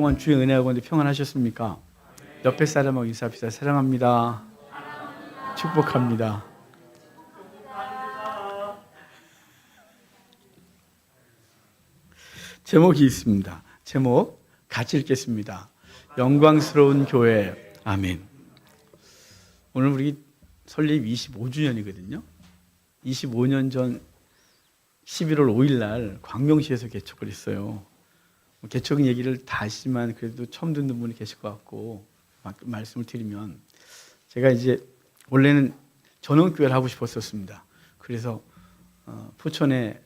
여러분 주의 은혜와 권대 평안하셨습니까? 옆에 사람하고 인사합시다. 사랑합니다. 축복합니다. 제목이 있습니다. 제목 같이 읽겠습니다. 영광스러운 교회. 아멘. 오늘 우리 설립 25주년이거든요. 25년 전 11월 5일 날 광명시에서 개척을 했어요. 개척 얘기를 다 하시지만 그래도 처음 듣는 분이 계실 것 같고 말씀을 드리면, 제가 이제 원래는 전원교회를 하고 싶었었습니다. 그래서 포천에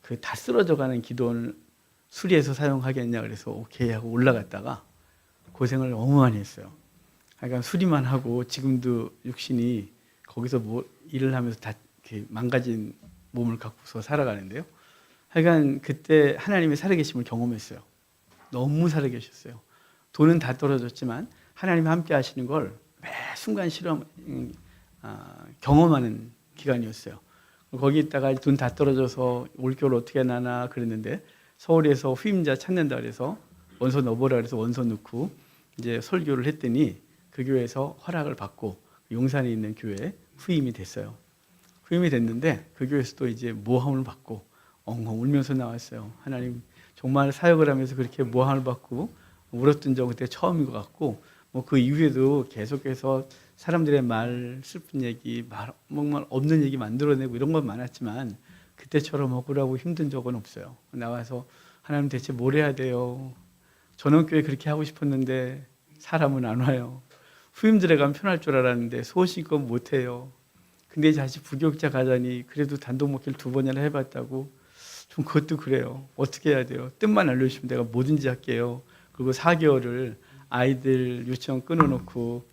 그 다 쓰러져가는 기도원을 수리해서 사용하겠냐 그래서 오케이 하고 올라갔다가 고생을 너무 많이 했어요. 그러니까 수리만 하고 지금도 육신이 거기서 뭐 일을 하면서 다 이렇게 망가진 몸을 갖고서 살아가는데요. 하여간 그때 하나님의 살아계심을 경험했어요. 너무 살아계셨어요. 돈은 다 떨어졌지만 하나님이 함께 하시는 걸 매 순간 경험하는 기간이었어요. 거기 있다가 돈 다 떨어져서 올겨울 어떻게 나나 그랬는데, 서울에서 후임자 찾는다 그래서 원서 넣어보라 그래서 원서 넣고 이제 설교를 했더니 그 교회에서 허락을 받고 용산에 있는 교회에 후임이 됐어요. 후임이 됐는데 그 교회에서도 이제 모함을 받고 엉엉 울면서 나왔어요. 하나님, 정말 사역을 하면서 그렇게 모함을 받고 울었던 적 그때 처음인 것 같고, 뭐 그 이후에도 계속해서 사람들의 말, 슬픈 얘기, 정말 없는 얘기 만들어내고 이런 건 많았지만 그때처럼 억울하고 힘든 적은 없어요. 나와서 하나님 대체 뭘 해야 돼요? 전원교회 그렇게 하고 싶었는데 사람은 안 와요. 후임들에 가면 편할 줄 알았는데 소신껏 못해요. 근데 다시 부교육자 가자니 그래도 단독 목회를 2번이나 해봤다고. 좀 그것도 그래요. 어떻게 해야 돼요? 뜻만 알려주시면 내가 뭐든지 할게요. 그리고 4개월을 아이들 유치원 끊어놓고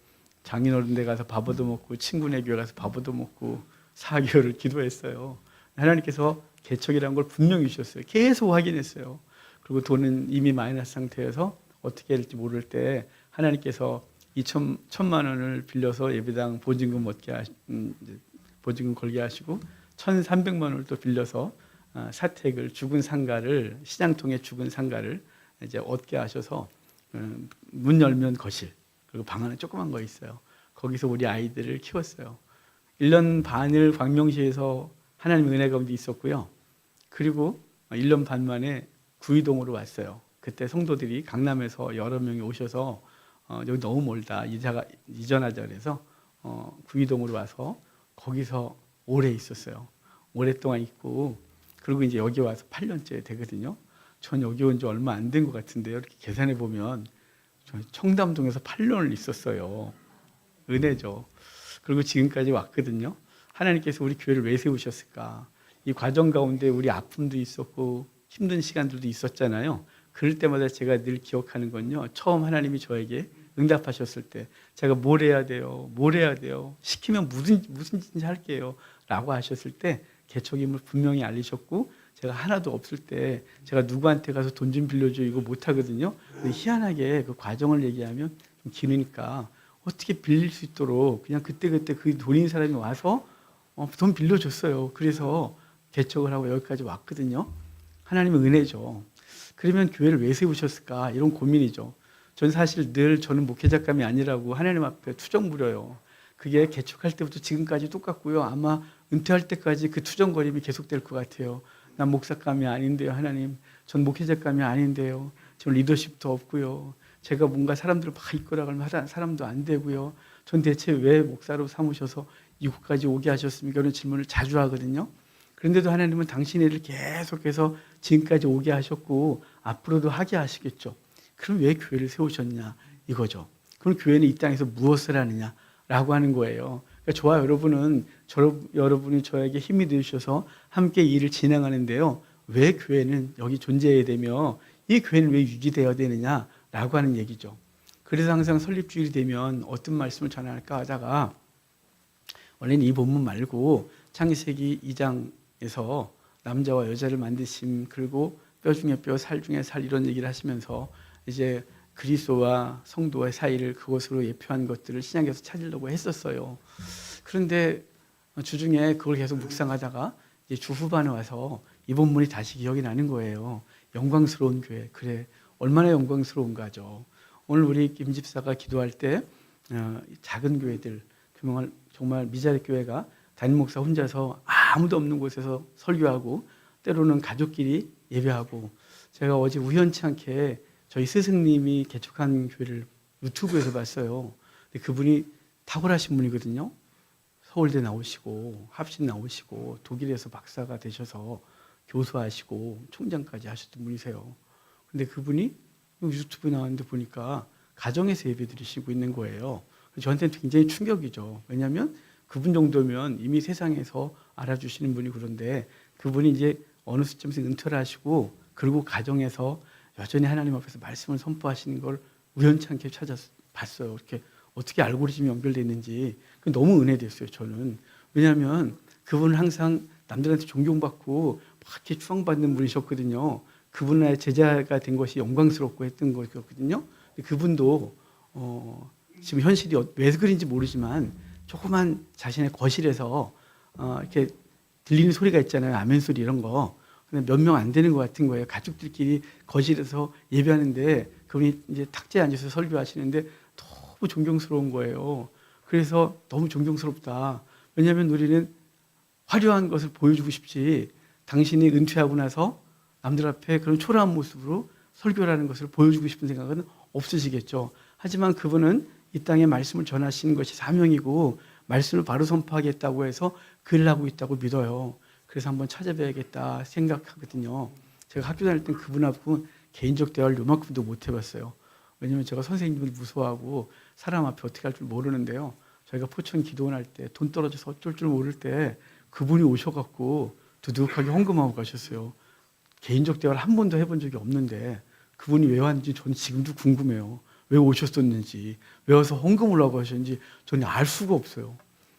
장인어른 데 가서 밥 얻어먹고 친구네 교회 가서 밥 얻어먹고 4개월을 기도했어요. 하나님께서 개척이라는 걸 분명히 주셨어요. 계속 확인했어요. 그리고 돈은 이미 마이너스 상태여서 어떻게 해야 될지 모를 때 하나님께서 1,000만 원을 빌려서 예배당 보증금 보증금 걸게 하시고 1,300만 원을 또 빌려서 사택을, 죽은 상가를, 시장통에 죽은 상가를 이제 얻게 하셔서 문 열면 거실, 그리고 방 안에 조그만 거 있어요. 거기서 우리 아이들을 키웠어요. 1년 반을 광명시에서 하나님의 은혜 가운데 있었고요. 그리고 1년 반 만에 구이동으로 왔어요. 그때 성도들이 강남에서 여러 명이 오셔서 여기 너무 멀다, 이전하자 그래서 구이동으로 와서 거기서 오래 있었어요. 오랫동안 있고, 그리고 이제 여기 와서 8년째 되거든요. 전 여기 온 지 얼마 안 된 것 같은데요. 이렇게 계산해 보면 청담동에서 8년을 있었어요. 은혜죠. 그리고 지금까지 왔거든요. 하나님께서 우리 교회를 왜 세우셨을까? 이 과정 가운데 우리 아픔도 있었고 힘든 시간들도 있었잖아요. 그럴 때마다 제가 늘 기억하는 건요, 처음 하나님이 저에게 응답하셨을 때 제가 뭘 해야 돼요? 뭘 해야 돼요? 시키면 무슨지 할게요 라고 하셨을 때 개척임을 분명히 알리셨고, 제가 하나도 없을 때 제가 누구한테 가서 돈 좀 빌려줘 이거 못하거든요. 근데 희한하게 그 과정을 얘기하면 좀 길으니까 어떻게 빌릴 수 있도록 그냥 그때그때 그 돈인 사람이 와서 돈 빌려줬어요. 그래서 개척을 하고 여기까지 왔거든요. 하나님의 은혜죠. 그러면 교회를 왜 세우셨을까? 이런 고민이죠. 전 사실 저는 목회자감이 아니라고 하나님 앞에 투정 부려요. 그게 개척할 때부터 지금까지 똑같고요. 아마 은퇴할 때까지 그 투정거림이 계속될 것 같아요. 난 목사감이 아닌데요, 하나님. 전 목회자감이 아닌데요. 전 리더십도 없고요. 제가 뭔가 사람들을 막 이끌어가면 사람도 안 되고요. 전 대체 왜 목사로 삼으셔서 이곳까지 오게 하셨습니까? 이런 질문을 자주 하거든요. 그런데도 하나님은 당신의 일을 계속해서 지금까지 오게 하셨고 앞으로도 하게 하시겠죠. 그럼 왜 교회를 세우셨냐 이거죠. 그럼 교회는 이 땅에서 무엇을 하느냐라고 하는 거예요. 그러니까 저와 여러분이 저에게 힘이 되셔서 함께 일을 진행하는데요, 왜 교회는 여기 존재해야 되며 이 교회는 왜 유지되어야 되느냐라고 하는 얘기죠. 그래서 항상 설립주일이 되면 어떤 말씀을 전할까 하다가, 원래는 이 본문 말고 창세기 2장에서 남자와 여자를 만드심, 그리고 뼈 중에 뼈, 살 중에 살, 이런 얘기를 하시면서 이제 그리스도와 성도의 사이를 그것으로 예표한 것들을 신약에서 찾으려고 했었어요. 그런데 주중에 그걸 계속 묵상하다가 이제 주 후반에 와서 이 본문이 다시 기억이 나는 거예요. 영광스러운 교회. 그래, 얼마나 영광스러운가죠. 오늘 우리 김 집사가 기도할 때 작은 교회들, 정말 미자립 교회가 담임 목사 혼자서 아무도 없는 곳에서 설교하고 때로는 가족끼리 예배하고, 제가 어제 우연치 않게 저희 스승님이 개척한 교회를 유튜브에서 봤어요. 근데 그분이 탁월하신 분이거든요. 서울대 나오시고 합신 나오시고 독일에서 박사가 되셔서 교수하시고 총장까지 하셨던 분이세요. 근데 그분이 유튜브에 나왔는데 보니까 가정에서 예배 드리시고 있는 거예요. 저한테는 굉장히 충격이죠. 왜냐하면 그분 정도면 이미 세상에서 알아주시는 분이, 그런데 그분이 이제 어느 시점에서 은퇴를 하시고 그리고 가정에서 여전히 하나님 앞에서 말씀을 선포하시는 걸 우연치 않게 봤어요. 이렇게 어떻게 알고리즘이 연결되어 있는지 너무 은혜됐어요, 저는. 왜냐하면 그분은 항상 남들한테 존경받고 막 이렇게 추앙받는 분이셨거든요. 그분의 제자가 된 것이 영광스럽고 했던 것이었거든요. 그분도 지금 현실이 왜 그런지 모르지만 조그만 자신의 거실에서 이렇게 들리는 소리가 있잖아요. 아멘 소리 이런 거. 근데 몇 명 안 되는 것 같은 거예요. 가족들끼리 거실에서 예배하는데 그분이 이제 탁자에 앉아서 설교하시는데 너무 존경스러운 거예요. 그래서 너무 존경스럽다. 왜냐하면 우리는 화려한 것을 보여주고 싶지, 당신이 은퇴하고 나서 남들 앞에 그런 초라한 모습으로 설교라는 것을 보여주고 싶은 생각은 없으시겠죠. 하지만 그분은 이 땅에 말씀을 전하시는 것이 사명이고 말씀을 바로 선포하겠다고 해서 글을 하고 있다고 믿어요. 그래서 한번 찾아뵈야겠다 생각하거든요. 제가 학교 다닐 때 그분하고 개인적 대화를 요만큼도 못 해봤어요. 왜냐하면 제가 선생님을 무서워하고 사람 앞에 어떻게 할 줄 모르는데요. 저희가 포천 기도원 할 때 돈 떨어져서 어쩔 줄 모를 때 그분이 오셔갖고 두둑하게 헌금하고 가셨어요. 개인적 대화를 한 번도 해본 적이 없는데 그분이 왜 왔는지 저는 지금도 궁금해요. 왜 오셨었는지, 왜 와서 헌금을 하고 하셨는지 저는 알 수가 없어요.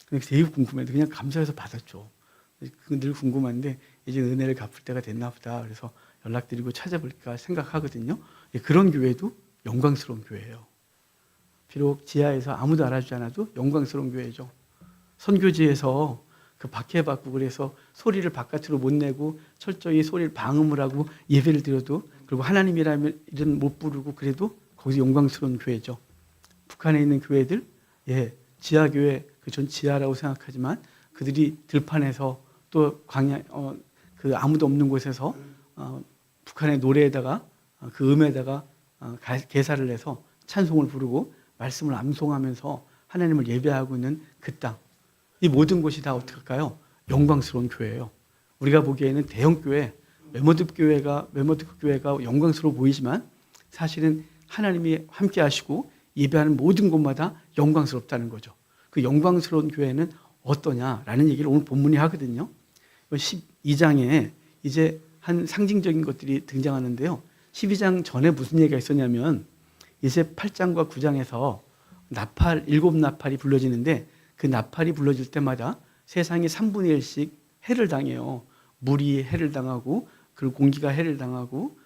되게 궁금했는데 그냥 감사해서 받았죠. 늘 궁금한데 이제 은혜를 갚을 때가 됐나 보다. 그래서 연락드리고 찾아볼까 생각하거든요. 그런 교회도 영광스러운 교회예요. 비록 지하에서 아무도 알아주지 않아도 영광스러운 교회죠. 선교지에서 그 박해받고 그래서 소리를 바깥으로 못 내고 철저히 소리를 방음을 하고 예배를 드려도, 그리고 하나님이라면 이런 못 부르고 그래도 거기서 영광스러운 교회죠. 북한에 있는 교회들, 지하교회, 전 지하라고 생각하지만 그들이 들판에서 또 광야, 그 아무도 없는 곳에서 북한의 노래에다가 그 음에다가 개사를 해서 찬송을 부르고 말씀을 암송하면서 하나님을 예배하고 있는 그 땅, 이 모든 곳이 다 어떻게 할까요? 영광스러운 교회예요. 우리가 보기에는 대형교회, 웨모드 교회가 영광스러워 보이지만 사실은 하나님이 함께 하시고 예배하는 모든 곳마다 영광스럽다는 거죠. 그 영광스러운 교회는 어떠냐라는 얘기를 오늘 본문이 하거든요. 12장에 이제 한 상징적인 것들이 등장하는데요. 12장 전에 무슨 얘기가 있었냐면 이제 8장과 9장에서 일곱 나팔이 불러지는데 그 나팔이 불러질 때마다 세상이 3분의 1씩 해를 당해요. 물이 해를 당하고 그리고 공기가 해를 당하고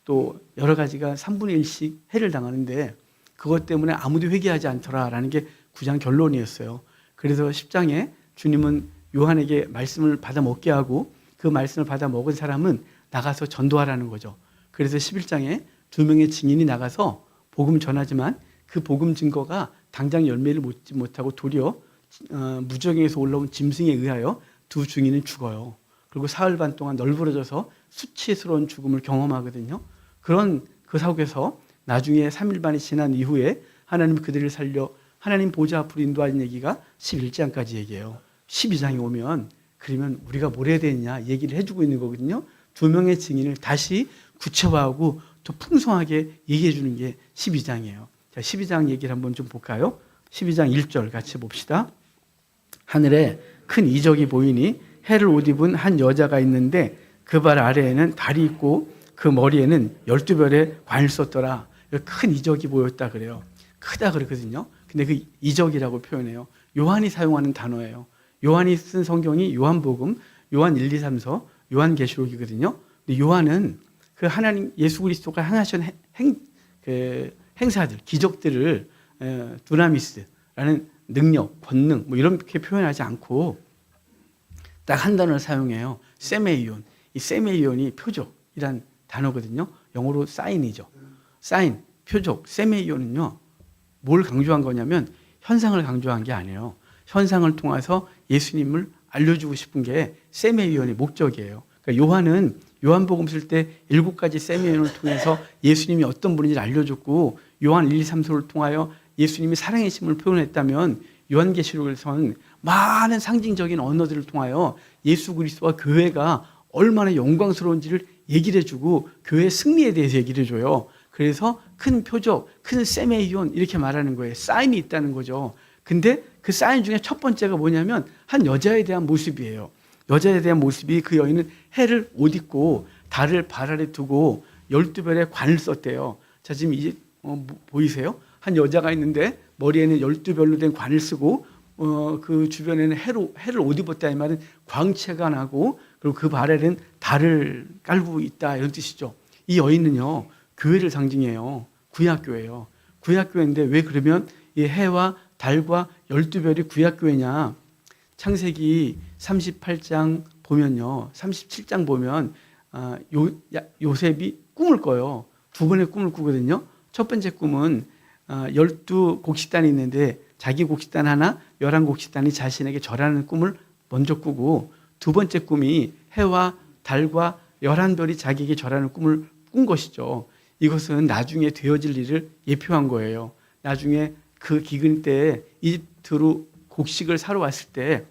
또 여러 가지가 3분의 1씩 해를 당하는데 그것 때문에 아무도 회개하지 않더라라는 게 9장 결론이었어요. 그래서 10장에 주님은 요한에게 말씀을 받아 먹게 하고 그 말씀을 받아 먹은 사람은 나가서 전도하라는 거죠. 그래서 11장에 2명의 증인이 나가서 복음 전하지만 그 복음 증거가 당장 열매를 맺지 못하고 도리어 무정에서 올라온 짐승에 의하여 2 증인은 죽어요. 그리고 사흘 반 동안 널브러져서 수치스러운 죽음을 경험하거든요. 그런 그 속에서 나중에 3일 반이 지난 이후에 하나님 그들을 살려 하나님 보좌 앞으로 인도하는 얘기가 11장까지 얘기해요. 12장에 오면 그러면 우리가 뭘 해야 되느냐 얘기를 해주고 있는 거거든요. 2명의 증인을 다시 구체화하고 더 풍성하게 얘기해 주는 게 12장이에요. 자, 12장 얘기를 한번 좀 볼까요? 12장 1절 같이 봅시다. 하늘에 큰 이적이 보이니 해를 옷 입은 한 여자가 있는데 그 발 아래에는 달이 있고 그 머리에는 12별의 관을 썼더라. 큰 이적이 보였다 그래요. 크다 그러거든요. 근데 그 이적이라고 표현해요. 요한이 사용하는 단어예요. 요한이 쓴 성경이 요한복음, 요한 1, 2, 3서, 요한계시록이거든요. 근데 요한은 그 하나님 예수 그리스도가 행하신 행사들, 기적들을 두나미스라는 능력, 권능 뭐 이렇게 표현하지 않고 딱 한 단어를 사용해요. 세메이온. 이 세메이온이 표적이란 단어거든요. 영어로 사인이죠. 사인, 표적, 세메이온은요. 뭘 강조한 거냐면 현상을 강조한 게 아니에요. 현상을 통해서 예수님을 알려주고 싶은 게 세메이온의 목적이에요. 그러니까 요한은 요한복음 쓸 때 7가지 세메이온을 통해서 예수님이 어떤 분인지 알려줬고 요한 1, 2, 3서를 통하여 예수님이 사랑의 심을 표현했다면 요한계시록에서는 많은 상징적인 언어들을 통하여 예수 그리스도와 교회가 얼마나 영광스러운지를 얘기를 해주고 교회의 승리에 대해서 얘기를 해줘요. 그래서 큰 표적, 큰 세메이온 이렇게 말하는 거예요. 사인이 있다는 거죠. 근데 그 사인 중에 첫 번째가 뭐냐면 한 여자에 대한 모습이에요. 여자에 대한 모습이 그 여인은 해를 옷 입고 달을 발 아래 두고 12별의 관을 썼대요. 자, 지금 이제 보이세요? 한 여자가 있는데 머리에는 12별로 된 관을 쓰고 그 주변에는 해를 옷 입었다 이 말은 광채가 나고 그리고 그 발에는 달을 깔고 있다 이런 뜻이죠. 이 여인은요 교회를 상징해요. 구약교회예요. 구약교회인데 왜 그러면 이 해와 달과 12별이 구약교회냐? 창세기 38장 보면요, 37장 보면 요셉이 꿈을 꿔요. 두 번의 꿈을 꾸거든요. 첫 번째 꿈은 12곡식단이 있는데 자기 곡식단 하나, 11곡식단이 자신에게 절하는 꿈을 먼저 꾸고 두 번째 꿈이 해와 달과 11별이 자기에게 절하는 꿈을 꾼 것이죠. 이것은 나중에 되어질 일을 예표한 거예요. 나중에 그 기근 때에 이집트로 곡식을 사러 왔을 때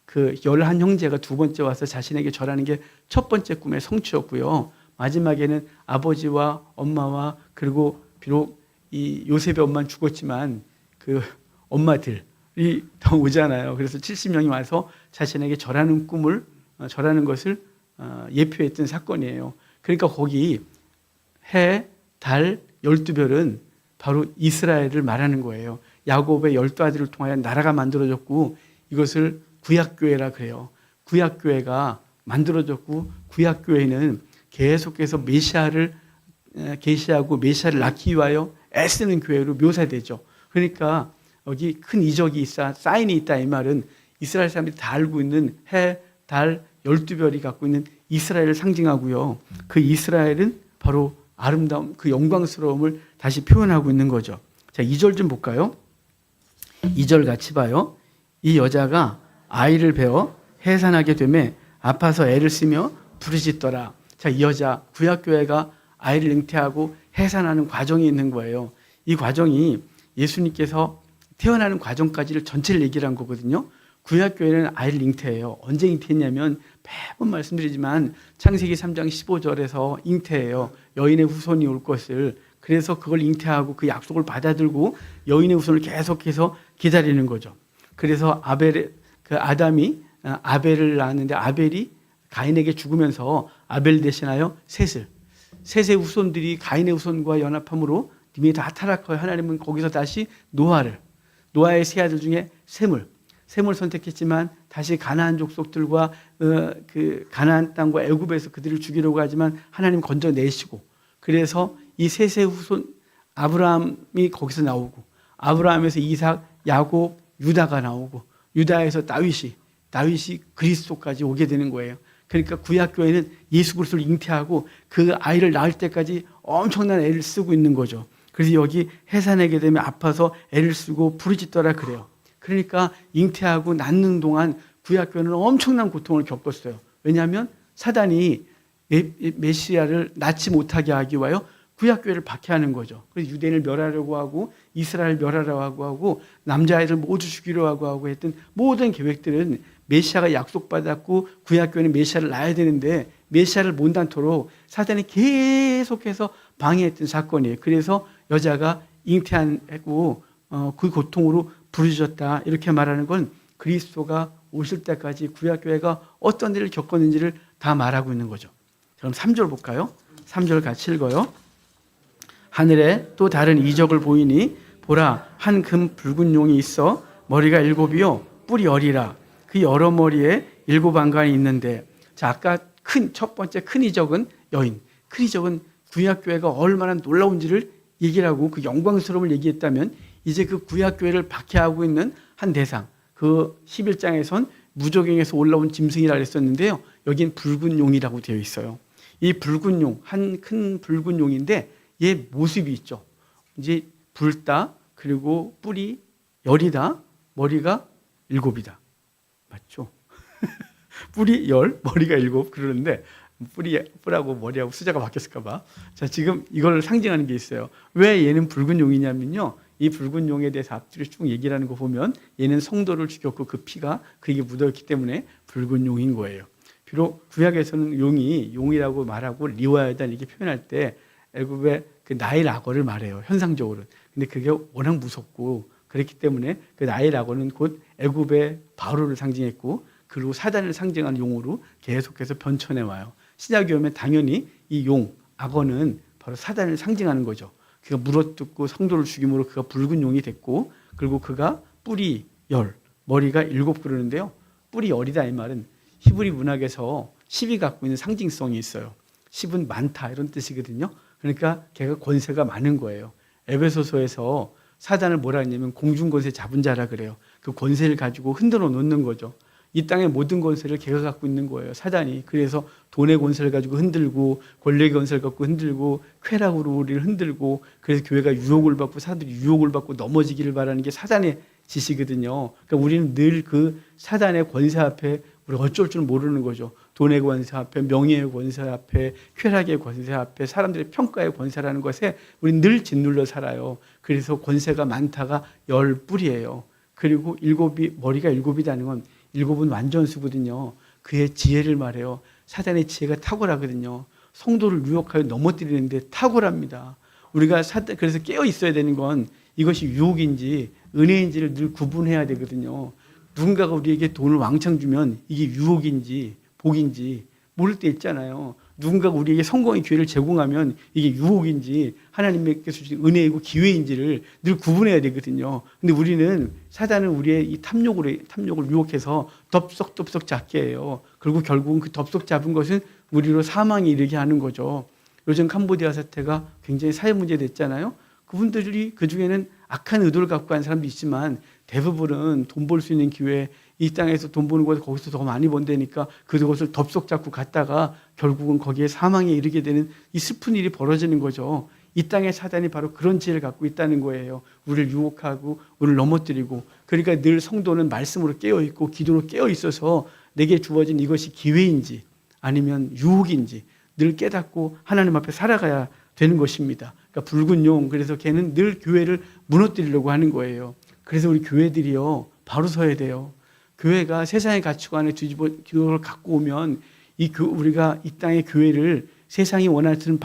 그 11형제가 두 번째 와서 자신에게 절하는 게 첫 번째 꿈의 성취였고요. 마지막에는 아버지와 엄마와 그리고 비록 이 요셉의 엄마는 죽었지만 그 엄마들이 더 오잖아요. 그래서 70명이 와서 자신에게 절하는 것을 예표했던 사건이에요. 그러니까 거기 해, 달, 12별은 바로 이스라엘을 말하는 거예요. 야곱의 12아들을 통하여 나라가 만들어졌고 이것을 구약교회라 그래요. 구약교회가 만들어졌고 구약교회는 계속해서 메시아를 계시하고 메시아를 낳기 위하여 애쓰는 교회로 묘사되죠. 그러니까 여기 큰 이적이 있다, 사인이 있다 이 말은 이스라엘 사람들이 다 알고 있는 해, 달, 12별이 갖고 있는 이스라엘을 상징하고요. 그 이스라엘은 바로 아름다움, 그 영광스러움을 다시 표현하고 있는 거죠. 자, 2절 좀 볼까요? 2절 같이 봐요. 이 여자가 아이를 베어 해산하게 되매 아파서 애를 쓰며 부르짖더라. 자, 이 여자 구약교회가 아이를 잉태하고 해산하는 과정이 있는 거예요. 이 과정이 예수님께서 태어나는 과정까지를 전체를 얘기를 한 거거든요. 구약교회는 아이를 잉태해요. 언제 잉태했냐면 매번 말씀드리지만 창세기 3장 15절에서 잉태해요. 여인의 후손이 올 것을. 그래서 그걸 잉태하고 그 약속을 받아들고 여인의 후손을 계속해서 기다리는 거죠. 그래서 아담이 아벨을 낳았는데 아벨이 가인에게 죽으면서 아벨 대신하여 셋의 후손들이 가인의 후손과 연합함으로 님이 다 타락하여 하나님은 거기서 다시 노아의 세 아들 중에 셈을 선택했지만 다시 가나안 족속들과 그 가나안 땅과 애굽에서 그들을 죽이려고 하지만 하나님 건져내시고 그래서 이 셋의 후손 아브라함이 거기서 나오고 아브라함에서 이삭, 야곱, 유다가 나오고 유다에서 다윗이 그리스도까지 오게 되는 거예요. 그러니까 구약교회는 예수 그리스도를 잉태하고 그 아이를 낳을 때까지 엄청난 애를 쓰고 있는 거죠. 그래서 여기 해산하게 되면 아파서 애를 쓰고 부르짖더라 그래요. 그러니까 잉태하고 낳는 동안 구약교회는 엄청난 고통을 겪었어요. 왜냐하면 사단이 메시아를 낳지 못하게 하기 위하여 구약교회를 박해하는 거죠. 그래서 유대인을 멸하려고 하고 이스라엘 멸하려고 하고 남자아이들 모두 죽이려고 하고 했던 모든 계획들은 메시아가 약속받았고 구약교회는 메시아를 낳아야 되는데 메시아를 못 낳도록 사단이 계속해서 방해했던 사건이에요. 그래서 여자가 잉태하고 그 고통으로 부르짖었다 이렇게 말하는 건 그리스도가 오실 때까지 구약교회가 어떤 일을 겪었는지를 다 말하고 있는 거죠. 그럼 3절 볼까요? 3절 같이 읽어요. 하늘에 또 다른 이적을 보이니 보라 한 금 붉은 용이 있어 머리가 7이요 뿔이 10이라 그 여러 머리에 7 안간이 있는데 자 아까 첫 번째 큰 이적은 여인 큰 이적은 구약교회가 얼마나 놀라운지를 얘기를 하고 그 영광스러움을 얘기했다면 이제 그 구약교회를 박해하고 있는 한 대상 그 11장에선 무저갱에서 올라온 짐승이라 그랬었는데요. 여긴 붉은 용이라고 되어 있어요. 이 붉은 용, 한 큰 붉은 용인데 얘 모습이 있죠. 이제 붉다, 그리고 뿔이 열이다, 머리가 일곱이다. 맞죠? 뿔이 열, 머리가 일곱 그러는데 뿔하고 머리하고 숫자가 바뀌었을까 봐. 자, 지금 이걸 상징하는 게 있어요. 왜 얘는 붉은 용이냐면요. 이 붉은 용에 대해서 앞뒤로 쭉 얘기를 하는 거 보면 얘는 성도를 죽였고 그 피가 그에게 묻어있기 때문에 붉은 용인 거예요. 비록 구약에서는 용이 용이라고 말하고 리와야단 이렇게 표현할 때 애굽의 그 나일 악어를 말해요. 현상적으로는. 근데 그게 워낙 무섭고 그렇기 때문에 그 나일 악어는 곧 애굽의 바로를 상징했고 그리고 사단을 상징하는 용으로 계속해서 변천해 와요. 시작이 오면 당연히 이 용, 악어는 바로 사단을 상징하는 거죠. 그가 물어뜯고 성도를 죽임으로 그가 붉은 용이 됐고 그리고 그가 뿔이 열, 머리가 일곱 그러는데요. 뿔이 열이다 이 말은 히브리 문학에서 10이 갖고 있는 상징성이 있어요. 10은 많다 이런 뜻이거든요. 그러니까 걔가 권세가 많은 거예요. 에베소서에서 사단을 뭐라 했냐면 공중권세 잡은 자라 그래요. 그 권세를 가지고 흔들어 놓는 거죠. 이 땅의 모든 권세를 걔가 갖고 있는 거예요. 사단이. 그래서 돈의 권세를 가지고 흔들고 권력의 권세를 갖고 흔들고 쾌락으로 우리를 흔들고 그래서 교회가 유혹을 받고 사람들이 유혹을 받고 넘어지기를 바라는 게 사단의 짓이거든요. 그러니까 우리는 늘 그 사단의 권세 앞에 우리 어쩔 줄 모르는 거죠. 돈의 권세 앞에, 명예의 권세 앞에, 쾌락의 권세 앞에, 사람들의 평가의 권세라는 것에 우리는 늘 짓눌려 살아요. 그래서 권세가 많다가 열 뿔이에요. 그리고 일곱이, 머리가 일곱이라는 건 일곱은 완전수거든요. 그의 지혜를 말해요. 사단의 지혜가 탁월하거든요. 성도를 유혹하여 넘어뜨리는데 탁월합니다. 우리가 그래서 깨어 있어야 되는 건 이것이 유혹인지 은혜인지를 늘 구분해야 되거든요. 누군가가 우리에게 돈을 왕창 주면 이게 유혹인지 복인지 모를 때 있잖아요. 누군가가 우리에게 성공의 기회를 제공하면 이게 유혹인지 하나님께서 주신 은혜이고 기회인지를 늘 구분해야 되거든요. 근데 우리는 사단은 우리의 이 탐욕을 유혹해서 덥석덥석 잡게 해요. 그리고 결국은 그 덥석 잡은 것은 우리로 사망에 이르게 하는 거죠. 요즘 캄보디아 사태가 굉장히 사회 문제 됐잖아요. 그분들이 그중에는 악한 의도를 갖고 한 사람도 있지만 대부분은 돈 벌 수 있는 기회, 이 땅에서 돈 버는 것보다 거기서 더 많이 번다니까 그것을 덥석 잡고 갔다가 결국은 거기에 사망에 이르게 되는 이 슬픈 일이 벌어지는 거죠. 이 땅의 사단이 바로 그런 지혜를 갖고 있다는 거예요. 우리를 유혹하고 우리를 넘어뜨리고. 그러니까 늘 성도는 말씀으로 깨어있고 기도로 깨어있어서 내게 주어진 이것이 기회인지 아니면 유혹인지 늘 깨닫고 하나님 앞에 살아가야 되는 것입니다. 그러니까 붉은 용, 그래서 걔는 늘 교회를 무너뜨리려고 하는 거예요. 그래서 우리 교회들이요 바로 서야 돼요. 교회가 세상의 가치관에 뒤집어 기도를 갖고 오면 우리가 이 땅의 교회를 세상이 원하는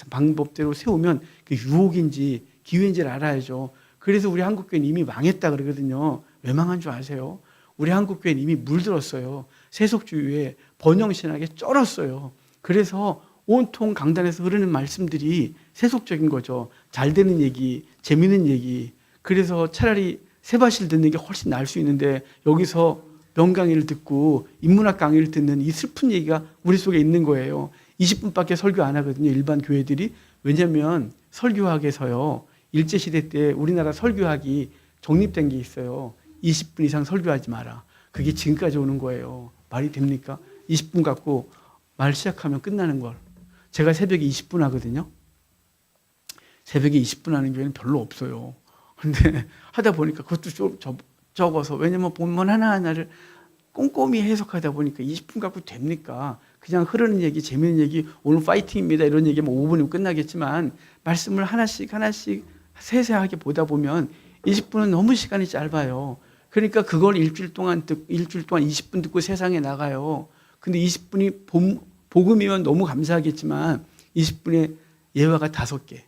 방법대로 세우면 그 유혹인지 기회인지를 알아야죠. 그래서 우리 한국교회는 이미 망했다 그러거든요. 왜 망한 줄 아세요? 우리 한국교회는 이미 물들었어요. 세속주의에 번영신학에 쩔었어요. 그래서 온통 강단에서 흐르는 말씀들이 세속적인 거죠. 잘 되는 얘기, 재미있는 얘기. 그래서 차라리 세바실 듣는 게 훨씬 나을 수 있는데 여기서 명강의를 듣고 인문학 강의를 듣는 이 슬픈 얘기가 우리 속에 있는 거예요. 20분밖에 설교 안 하거든요. 일반 교회들이. 왜냐하면 설교학에서요. 일제시대 때 우리나라 설교학이 정립된 게 있어요. 20분 이상 설교하지 마라. 그게 지금까지 오는 거예요. 말이 됩니까? 20분 갖고 말 시작하면 끝나는 걸. 제가 새벽에 20분 하거든요. 새벽에 20분 하는 교회는 별로 없어요. 근데 하다 보니까 그것도 좀 적어서, 왜냐면 본문 하나하나를 꼼꼼히 해석하다 보니까 20분 갖고 됩니까? 그냥 흐르는 얘기, 재미있는 얘기, 오늘 파이팅입니다 이런 얘기면 5분이면 끝나겠지만 말씀을 하나씩 세세하게 보다 보면 20분은 너무 시간이 짧아요. 그러니까 그걸 일주일 동안 20분 듣고 세상에 나가요. 근데 20분이 복음이면 너무 감사하겠지만 20분의 예화가 5개.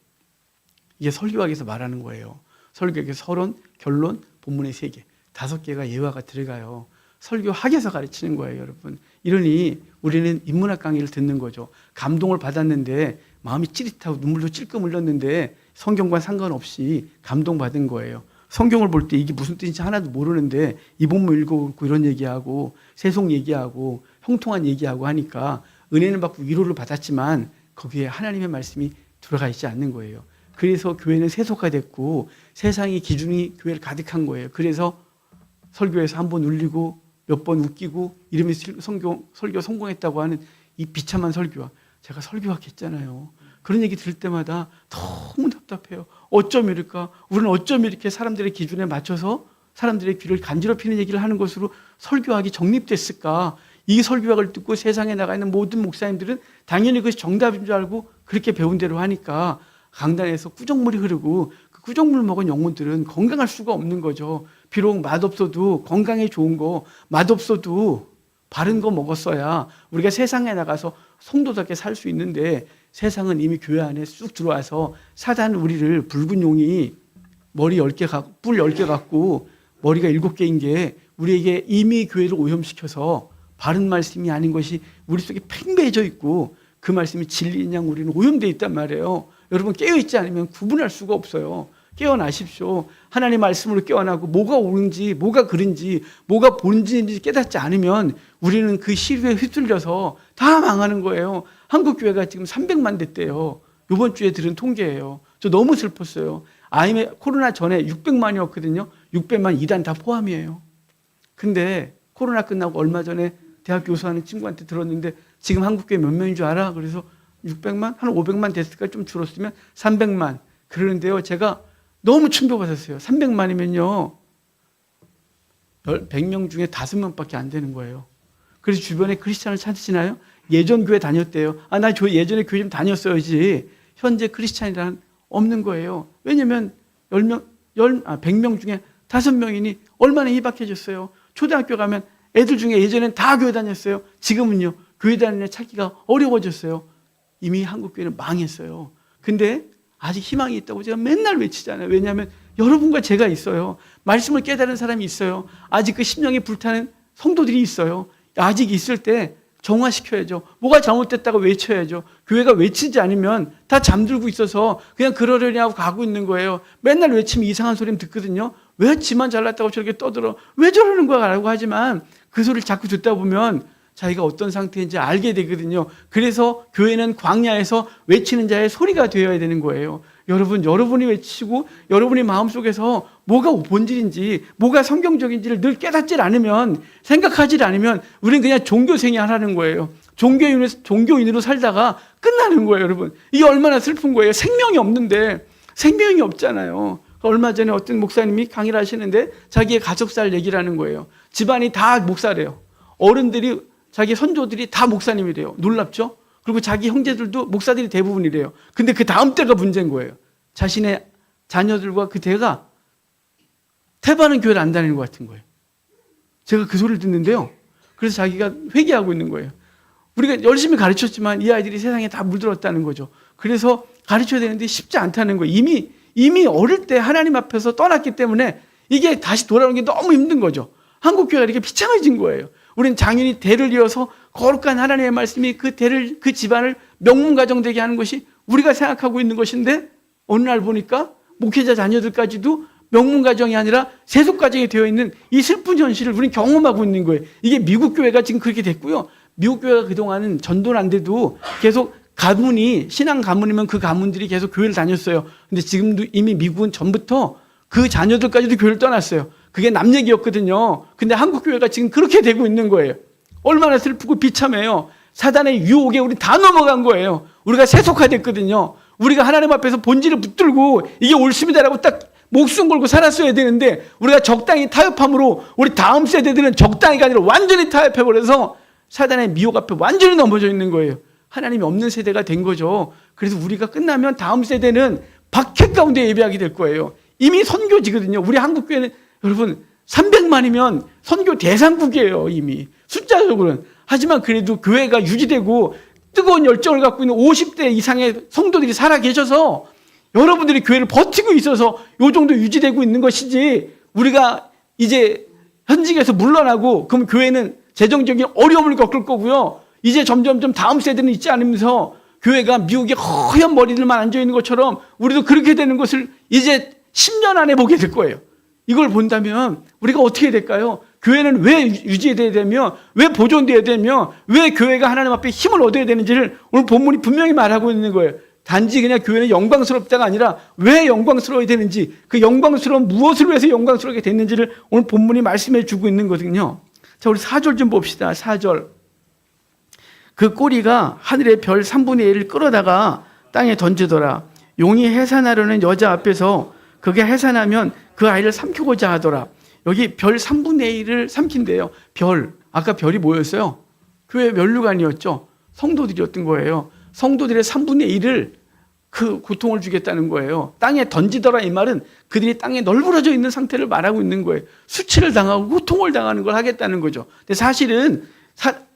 이게 설교학에서 말하는 거예요. 설교학에서 서론, 결론, 본문의 3개. 5개가 예화가 들어가요. 설교학에서 가르치는 거예요, 여러분. 이러니 우리는 인문학 강의를 듣는 거죠. 감동을 받았는데 마음이 찌릿하고 눈물도 찔끔 흘렸는데 성경과 상관없이 감동받은 거예요. 성경을 볼 때 이게 무슨 뜻인지 하나도 모르는데 이 본문 읽어보고 이런 얘기하고 세속 얘기하고 형통한 얘기하고 하니까 은혜는 받고 위로를 받았지만 거기에 하나님의 말씀이 들어가 있지 않는 거예요. 그래서 교회는 세속화됐고 세상의 기준이 교회를 가득한 거예요. 그래서 설교에서 한 번 울리고 몇 번 웃기고 이러면서 설교 성공했다고 하는 이 비참한 설교와 제가 설교학했잖아요. 그런 얘기 들을 때마다 너무 답답해요. 어쩜 이럴까? 우리는 어쩜 이렇게 사람들의 기준에 맞춰서 사람들의 귀를 간지럽히는 얘기를 하는 것으로 설교학이 정립됐을까? 이 설교학을 듣고 세상에 나가 있는 모든 목사님들은 당연히 그것이 정답인 줄 알고 그렇게 배운 대로 하니까 강단에서 꾸정물이 흐르고 그 꾸정물 먹은 영혼들은 건강할 수가 없는 거죠. 비록 맛없어도 건강에 좋은 거, 맛없어도 바른 거 먹었어야 우리가 세상에 나가서 성도답게 살 수 있는데 세상은 이미 교회 안에 쑥 들어와서 사단 우리를 붉은 용이 머리 10개, 뿔 10개 갖고 머리가 7개인 게 우리에게 이미 교회를 오염시켜서 바른 말씀이 아닌 것이 우리 속에 팽배해져 있고 그 말씀이 진리인 양 우리는 오염되어 있단 말이에요. 여러분 깨어있지 않으면 구분할 수가 없어요. 깨어나십시오. 하나님의 말씀으로 깨어나고 뭐가 옳은지 뭐가 그른지 뭐가 본질인지 깨닫지 않으면 우리는 그 시류에 휩쓸려서 다 망하는 거예요. 한국교회가 지금 300만 됐대요. 이번 주에 들은 통계예요. 저 너무 슬펐어요. 코로나 전에 600만이었거든요. 600만 이단 다 포함이에요. 근데 코로나 끝나고 얼마 전에 대학 교수하는 친구한테 들었는데 지금 한국교회 몇 명인 줄 알아? 그래서 600만? 한 500만 됐을까? 좀 줄었으면 300만. 그러는데요. 제가 너무 충격받았어요. 300만이면요. 100명 중에 5명밖에 안 되는 거예요. 그래서 주변에 크리스찬을 찾으시나요? 예전 교회 다녔대요. 나 예전에 교회 좀 다녔어야지. 현재 크리스찬이란 없는 거예요. 왜냐면 100명 중에 5명이니 얼마나 희박해졌어요. 초등학교 가면 애들 중에 예전엔 다 교회 다녔어요. 지금은요. 교회 다니는 애 찾기가 어려워졌어요. 이미 한국교회는 망했어요. 근데 아직 희망이 있다고 제가 맨날 외치잖아요. 왜냐하면 여러분과 제가 있어요. 말씀을 깨달은 사람이 있어요. 아직 그 심령이 불타는 성도들이 있어요. 아직 있을 때 정화시켜야죠. 뭐가 잘못됐다고 외쳐야죠. 교회가 외치지 않으면 다 잠들고 있어서 그냥 그러려니 하고 가고 있는 거예요. 맨날 외치면 이상한 소리 듣거든요. 왜 지만 잘났다고 저렇게 떠들어? 왜 저러는 거야? 라고 하지만 그 소리를 자꾸 듣다 보면 자기가 어떤 상태인지 알게 되거든요. 그래서 교회는 광야에서 외치는 자의 소리가 되어야 되는 거예요. 여러분이 외치고 여러분이 마음속에서 뭐가 본질인지 뭐가 성경적인지를 늘 깨닫질 않으면 생각하질 않으면 우리는 그냥 종교생이 하라는 거예요. 종교인으로 살다가 끝나는 거예요. 여러분. 이게 얼마나 슬픈 거예요. 생명이 없는데 생명이 없잖아요. 얼마 전에 어떤 목사님이 강의를 하시는데 자기의 가족살 얘기를 하는 거예요. 집안이 다 목사래요. 어른들이 자기 선조들이 다 목사님이래요. 놀랍죠? 그리고 자기 형제들도 목사들이 대부분이래요. 근데 그 다음 때가 문제인 거예요. 자신의 자녀들과 그 대가 태반은 교회를 안 다니는 것 같은 거예요. 제가 그 소리를 듣는데요. 그래서 자기가 회개하고 있는 거예요. 우리가 열심히 가르쳤지만 이 아이들이 세상에 다 물들었다는 거죠. 그래서 가르쳐야 되는데 쉽지 않다는 거예요. 이미 어릴 때 하나님 앞에서 떠났기 때문에 이게 다시 돌아오는 게 너무 힘든 거죠. 한국교회가 이렇게 비참해진 거예요. 우리는 장인이 대를 이어서 거룩한 하나님의 말씀이 그 집안을 명문가정 되게 하는 것이 우리가 생각하고 있는 것인데 어느 날 보니까 목회자 자녀들까지도 명문가정이 아니라 세속가정이 되어 있는 이 슬픈 현실을 우리는 경험하고 있는 거예요. 이게 미국 교회가 지금 그렇게 됐고요. 미국 교회가 그동안은 전도는 안 돼도 계속 신앙 가문이면 그 가문들이 계속 교회를 다녔어요. 근데 지금도 이미 미국은 전부터 그 자녀들까지도 교회를 떠났어요. 그게 남 얘기였거든요. 근데 한국 교회가 지금 그렇게 되고 있는 거예요. 얼마나 슬프고 비참해요. 사단의 유혹에 우리 다 넘어간 거예요. 우리가 세속화됐거든요. 우리가 하나님 앞에서 본질을 붙들고 이게 옳습니다라고 딱 목숨 걸고 살았어야 되는데 우리가 적당히 타협함으로 우리 다음 세대들은 적당히가 아니라 완전히 타협해버려서 사단의 미혹 앞에 완전히 넘어져 있는 거예요. 하나님이 없는 세대가 된 거죠. 그래서 우리가 끝나면 다음 세대는 박해 가운데 예배하게 될 거예요. 이미 선교지거든요. 우리 한국교회는 여러분 300만이면 선교 대상국이에요. 이미 숫자적으로는. 하지만 그래도 교회가 유지되고 뜨거운 열정을 갖고 있는 50대 이상의 성도들이 살아계셔서 여러분들이 교회를 버티고 있어서 이 정도 유지되고 있는 것이지 우리가 이제 현직에서 물러나고 그럼 교회는 재정적인 어려움을 겪을 거고요. 이제 점점점 다음 세대는 있지 않으면서 교회가 미국의 허연 머리들만 앉아있는 것처럼 우리도 그렇게 되는 것을 이제 10년 안에 보게 될 거예요. 이걸 본다면 우리가 어떻게 될까요? 교회는 왜 유지돼야 되며 왜 보존돼야 되며 왜 교회가 하나님 앞에 힘을 얻어야 되는지를 오늘 본문이 분명히 말하고 있는 거예요. 단지 그냥 교회는 영광스럽다가 아니라 왜 영광스러워야 되는지 그 영광스러운 무엇을 위해서 영광스럽게 됐는지를 오늘 본문이 말씀해 주고 있는 거거든요. 자, 우리 4절 좀 봅시다. 4절. 그 꼬리가 하늘의 별 3분의 1을 끌어다가 땅에 던지더라. 용이 해산하려는 여자 앞에서 그게 해산하면 그 아이를 삼키고자 하더라. 여기 별 3분의 1을 삼킨대요. 별, 아까 별이 뭐였어요? 교회 면류관이었죠. 성도들이었던 거예요. 성도들의 3분의 1을 그 고통을 주겠다는 거예요. 땅에 던지더라 이 말은 그들이 땅에 널브러져 있는 상태를 말하고 있는 거예요. 수치를 당하고 고통을 당하는 걸 하겠다는 거죠. 근데 사실은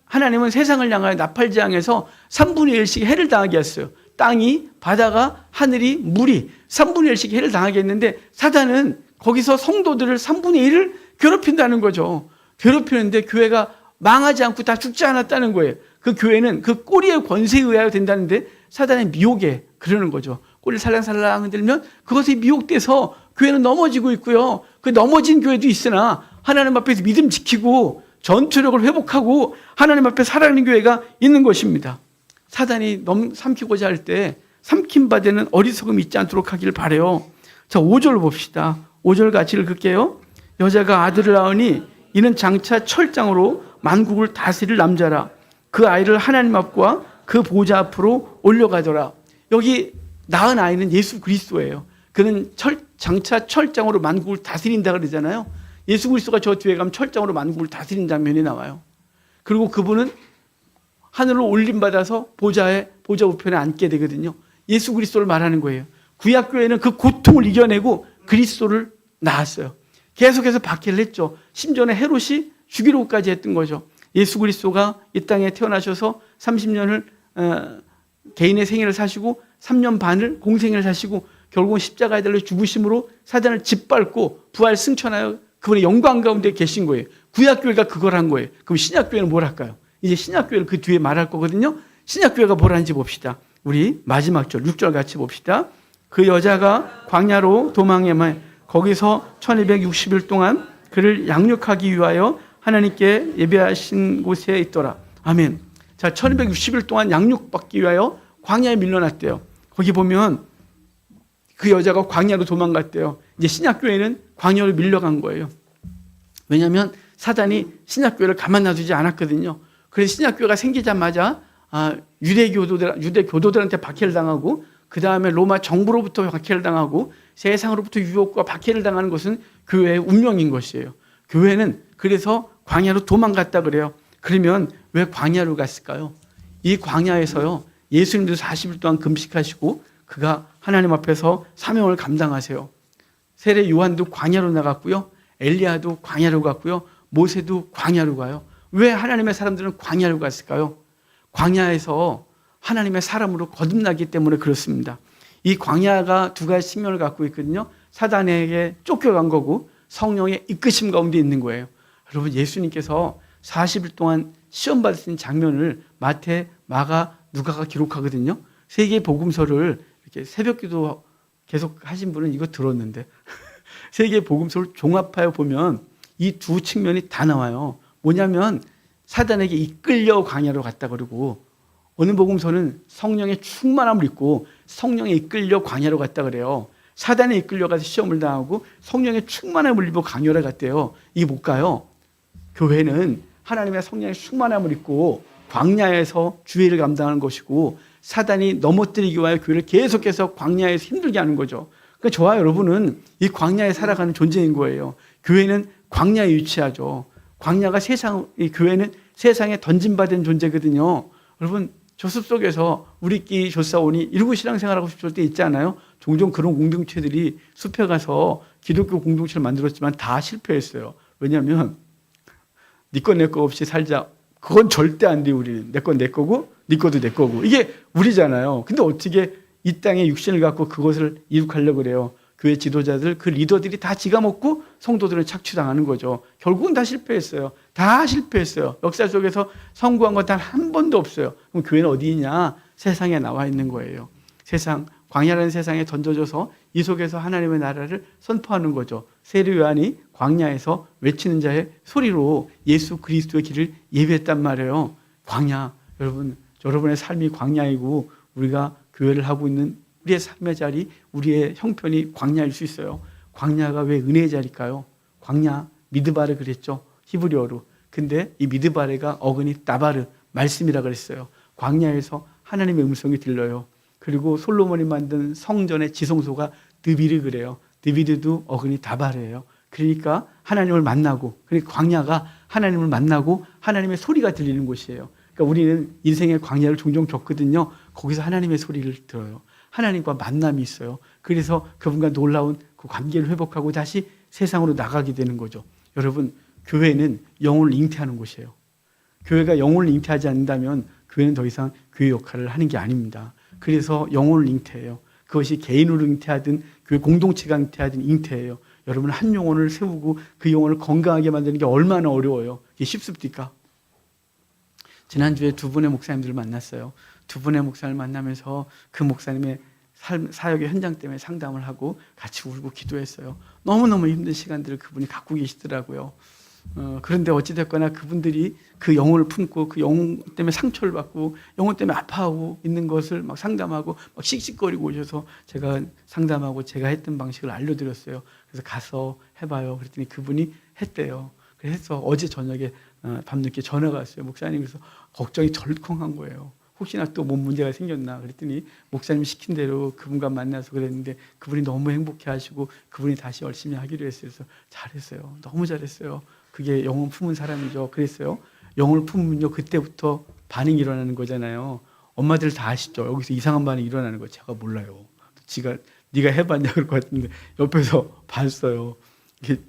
하나님은 세상을 향하여 나팔지향에서 3분의 1씩 해를 당하게 했어요. 땅이, 바다가, 하늘이, 물이 3분의 1씩 해를 당하게 했는데 사단은 거기서 성도들을 3분의 1을 괴롭힌다는 거죠. 괴롭히는데 교회가 망하지 않고 다 죽지 않았다는 거예요. 그 교회는 그 꼬리의 권세에 의하여 된다는데 사단의 미혹에 그러는 거죠. 꼬리를 살랑살랑 흔들면 그것에 미혹돼서 교회는 넘어지고 있고요. 그 넘어진 교회도 있으나 하나님 앞에서 믿음 지키고 전투력을 회복하고 하나님 앞에 살아가는 교회가 있는 것입니다. 사단이 삼키고자 할 때 삼킨 바 되는 어리석음이 있지 않도록 하기를 바라요. 자, 5절 봅시다. 5절 같이 읽을게요. 여자가 아들을 낳으니 이는 장차 철장으로 만국을 다스릴 남자라. 그 아이를 하나님 앞과 그 보좌 앞으로 올려가더라. 여기 낳은 아이는 예수 그리스도예요. 그는 장차 철장으로 만국을 다스린다 그러잖아요. 예수 그리스도가 저 뒤에 가면 철장으로 만국을 다스린 장면이 나와요. 그리고 그분은 하늘로 올림받아서 보좌 우편에 앉게 되거든요. 예수 그리스도를 말하는 거예요. 구약교회는 그 고통을 이겨내고 그리스도를 낳았어요. 계속해서 박해를 했죠. 심지어는 헤롯이 죽이려고까지 했던 거죠. 예수 그리스도가 이 땅에 태어나셔서 30년을 개인의 생애를 사시고 3년 반을 공생애를 사시고 결국은 십자가에 달려 죽으심으로 사단을 짓밟고 부활 승천하여 그분의 영광 가운데 계신 거예요. 구약교회가 그걸 한 거예요. 그럼 신약교회는 뭘 할까요? 이제 신약교회를 그 뒤에 말할 거거든요. 신약교회가 뭘 하는지 봅시다. 우리 마지막 절 6절 같이 봅시다. 그 여자가 광야로 도망해만 거기서 1260일 동안 그를 양육하기 위하여 하나님께 예배하신 곳에 있더라. 아멘. 자, 1260일 동안 양육받기 위하여 광야에 밀려났대요. 거기 보면 그 여자가 광야로 도망갔대요. 이제 신약교회는 광야로 밀려간 거예요. 왜냐하면 사단이 신약교회를 가만 놔두지 않았거든요. 그래서 신약교회가 생기자마자 유대 교도들한테 박해를 당하고 그 다음에 로마 정부로부터 박해를 당하고 세상으로부터 유혹과 박해를 당하는 것은 교회의 운명인 것이에요. 교회는 그래서 광야로 도망갔다 그래요. 그러면 왜 광야로 갔을까요? 이 광야에서요, 예수님도 40일 동안 금식하시고 그가 하나님 앞에서 사명을 감당하세요. 세례 요한도 광야로 나갔고요. 엘리야도 광야로 갔고요. 모세도 광야로 가요. 왜 하나님의 사람들은 광야로 갔을까요? 광야에서 하나님의 사람으로 거듭나기 때문에 그렇습니다. 이 광야가 두 가지 측면을 갖고 있거든요. 사단에게 쫓겨간 거고 성령의 이끄심 가운데 있는 거예요. 여러분, 예수님께서 40일 동안 시험 받으신 장면을 마태, 마가, 누가가 기록하거든요. 세 개의 복음서를 이렇게 새벽기도 계속 하신 분은 이거 들었는데 세 개의 복음서를 종합하여 보면 이 두 측면이 다 나와요. 뭐냐면 사단에게 이끌려 광야로 갔다 그러고 어느 복음서는 성령의 충만함을 입고 성령에 이끌려 광야로 갔다 그래요. 사단에 이끌려가서 시험을 당하고 성령의 충만함을 입고 광야로 갔대요. 이게 뭘까요? 교회는 하나님의 성령의 충만함을 입고 광야에서 주의를 감당하는 것이고 사단이 넘어뜨리기 위하여 교회를 계속해서 광야에서 힘들게 하는 거죠. 그러니까 저와 여러분은 이 광야에 살아가는 존재인 거예요. 교회는 광야에 위치하죠. 광야가 이 교회는 세상에 던짐받은 존재거든요. 여러분, 저 숲속에서 우리끼리 조사오니 이러고 신앙생활하고 싶을 때 있지 않아요? 종종 그런 공동체들이 숲에 가서 기독교 공동체를 만들었지만 다 실패했어요. 왜냐하면 네 거 내 거 없이 살자. 그건 절대 안 돼. 우리는 내 건 내 거고 네 거도 내 거고 이게 우리잖아요. 근데 어떻게 이 땅에 육신을 갖고 그것을 이룩하려고 그래요? 교회 지도자들, 그 리더들이 다 지가 먹고 성도들은 착취당하는 거죠. 결국은 다 실패했어요. 다 실패했어요. 역사 속에서 성공한 건 단 한 번도 없어요. 그럼 교회는 어디 있냐? 세상에 나와 있는 거예요. 광야라는 세상에 던져져서 이 속에서 하나님의 나라를 선포하는 거죠. 세례 요한이 광야에서 외치는 자의 소리로 예수 그리스도의 길을 예비했단 말이에요. 광야, 여러분의 삶이 광야이고 우리가 교회를 하고 있는 우리의 삶의 자리, 우리의 형편이 광야일 수 있어요. 광야가 왜 은혜의 자리일까요? 광야, 미드바르 그랬죠. 히브리어로. 근데 이 미드바르가 어근이 다바르, 말씀이라 그랬어요. 광야에서 하나님의 음성이 들려요. 그리고 솔로몬이 만든 성전의 지성소가 드빌이 그래요. 드빌도 어근이 다발이에요. 그러니까 하나님을 만나고, 그러니까 광야가 하나님을 만나고 하나님의 소리가 들리는 곳이에요. 그러니까 우리는 인생의 광야를 종종 겪거든요. 거기서 하나님의 소리를 들어요. 하나님과 만남이 있어요. 그래서 그분과 놀라운 그 관계를 회복하고 다시 세상으로 나가게 되는 거죠. 여러분, 교회는 영혼을 잉태하는 곳이에요. 교회가 영혼을 잉태하지 않는다면 교회는 더 이상 교회 역할을 하는 게 아닙니다. 그래서 영혼을 잉태해요. 그것이 개인으로 잉태하든 교회 공동체가 잉태하든 잉태해요. 여러분, 한 영혼을 세우고 그 영혼을 건강하게 만드는 게 얼마나 어려워요. 이게 쉽습니까? 지난주에 두 분의 목사님들을 만났어요. 두 분의 목사님을 만나면서 그 목사님의 사역의 현장 때문에 상담을 하고 같이 울고 기도했어요. 너무너무 힘든 시간들을 그분이 갖고 계시더라고요. 그런데 어찌됐거나 그분들이 그 영혼을 품고 그 영혼 때문에 상처를 받고 영혼 때문에 아파하고 있는 것을 막 상담하고 막 씩씩거리고 오셔서 제가 상담하고 제가 했던 방식을 알려드렸어요. 그래서 가서 해봐요. 그랬더니 그분이 했대요. 그래서 어제 저녁에 밤늦게 전화가 왔어요. 목사님. 그래서 걱정이 덜컹한 거예요. 혹시나 또 뭔 문제가 생겼나. 그랬더니 목사님 시킨 대로 그분과 만나서 그랬는데 그분이 너무 행복해 하시고 그분이 다시 열심히 하기로 했어요. 그래서 잘했어요. 너무 잘했어요. 그게 영혼 품은 사람이죠. 그랬어요. 영혼을 품으면요, 그때부터 반응이 일어나는 거잖아요. 엄마들 다 아시죠? 여기서 이상한 반응이 일어나는 거 제가 몰라요. 네가 해봤냐 그럴 것 같은데 옆에서 봤어요. 이게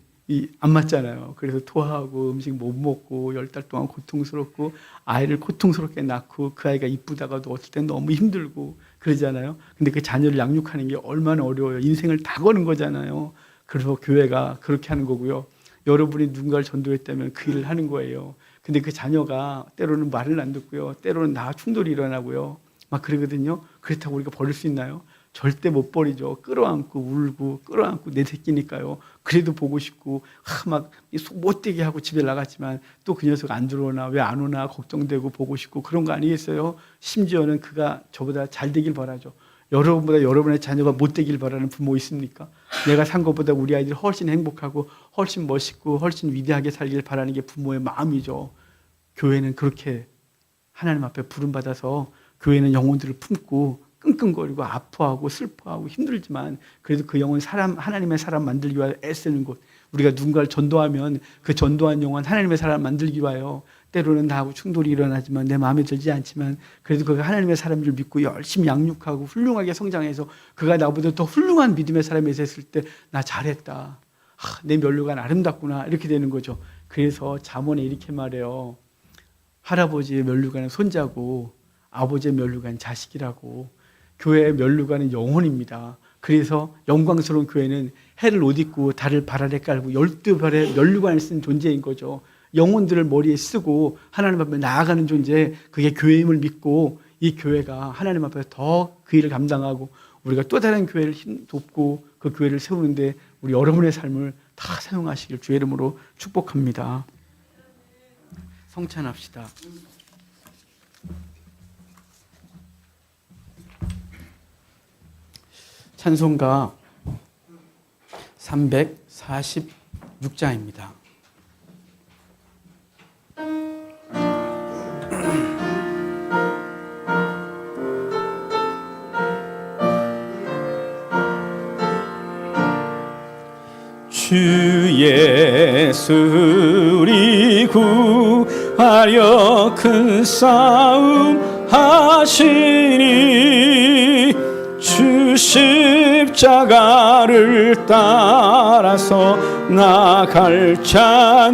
안 맞잖아요. 그래서 토하고 음식 못 먹고 10달 동안 고통스럽고 아이를 고통스럽게 낳고 그 아이가 이쁘다가도 어떨 땐 너무 힘들고 그러잖아요. 근데 그 자녀를 양육하는 게 얼마나 어려워요. 인생을 다 거는 거잖아요. 그래서 교회가 그렇게 하는 거고요. 여러분이 누군가를 전도했다면 그 일을 하는 거예요. 근데 그 자녀가 때로는 말을 안 듣고요. 때로는 나와 충돌이 일어나고요. 막 그러거든요. 그렇다고 우리가 버릴 수 있나요? 절대 못 버리죠. 끌어안고 울고 끌어안고 내 새끼니까요. 그래도 보고 싶고 막 못되게 하고 집에 나갔지만 또 그 녀석 안 들어오나 왜 안 오나 걱정되고 보고 싶고 그런 거 아니겠어요? 심지어는 그가 저보다 잘 되길 바라죠. 여러분보다 여러분의 자녀가 못되길 바라는 부모 있습니까? 내가 산 것보다 우리 아이들이 훨씬 행복하고 훨씬 멋있고 훨씬 위대하게 살길 바라는 게 부모의 마음이죠. 교회는 그렇게 하나님 앞에 부름받아서 교회는 영혼들을 품고 끙끙거리고 아파하고 슬퍼하고 힘들지만 그래도 그 영혼 하나님의 사람 만들기 위하여 애쓰는 곳. 우리가 누군가를 전도하면 그 전도한 영혼 하나님의 사람 만들기 위하여 때로는 나하고 충돌이 일어나지만 내 마음에 들지 않지만 그래도 그가 하나님의 사람인 줄 믿고 열심히 양육하고 훌륭하게 성장해서 그가 나보다 더 훌륭한 믿음의 사람이 됐을 때 나 잘했다. 내 면류관 아름답구나. 이렇게 되는 거죠. 그래서 잠언에 이렇게 말해요. 할아버지의 면류관은 손자고 아버지의 면류관은 자식이라고. 교회의 면류관은 영혼입니다. 그래서 영광스러운 교회는 해를 옷 입고 달을 발 아래 깔고 12별의 면류관을 쓴 존재인 거죠. 영혼들을 머리에 쓰고 하나님 앞에 나아가는 존재, 그게 교회임을 믿고 이 교회가 하나님 앞에 더 그 일을 감당하고 우리가 또 다른 교회를 돕고 그 교회를 세우는데 우리 여러분의 삶을 다 사용하시길 주의 이름으로 축복합니다. 성찬합시다. 찬송가 346장입니다. 주 예수 우리 구하려 큰 싸움 하시니 주 십자가를 따라서 나갈 자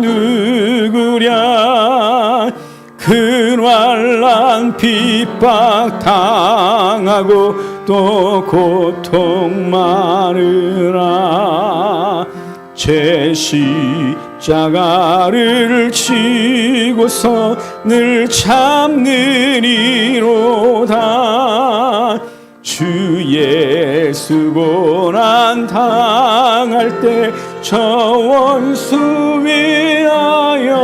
누구랴. 근활난 핍박 당하고 또 고통 많으라. 제 십자가를 지고서 늘 참느니로다. 주 예수 고난 당할 때 저 원수 위하여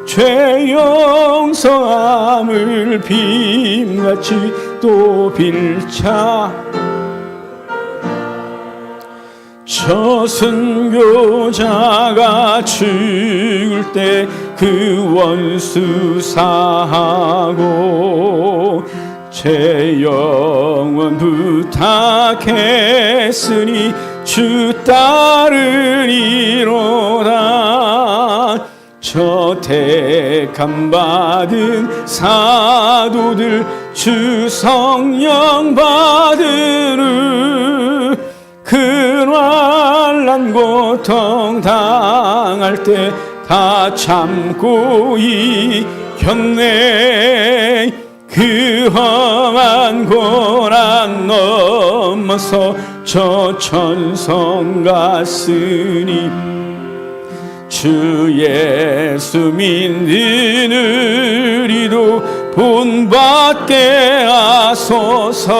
죄 용서함을 빔같이 또 빌자. 저 순교자가 죽을 때 그 원수 사하고 제 영혼 부탁했으니 주 따르리로다. 저 택함 받은 사도들 주 성령 받으르 그날난 고통 당할 때 다 참고 이겼네. 그 험한 고난 넘어서 저 천성 갔으니 주 예수 믿는 우리도 본받게 하소서.